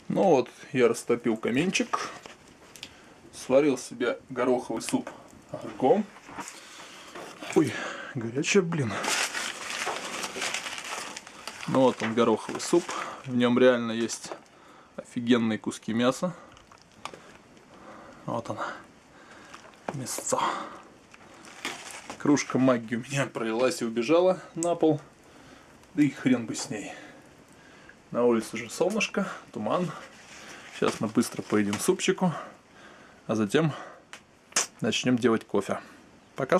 Ну вот, я растопил каминчик, сварил себе гороховый суп огурком. Ой, горячая, блин. Ну вот он, гороховый суп. В нем реально есть офигенные куски мяса. Вот она, мясцо. Кружка магги у меня пролилась и убежала на пол. Да и хрен бы с ней. На улице уже солнышко, туман. Сейчас мы быстро поедим супчику, а затем начнем делать кофе. Пока.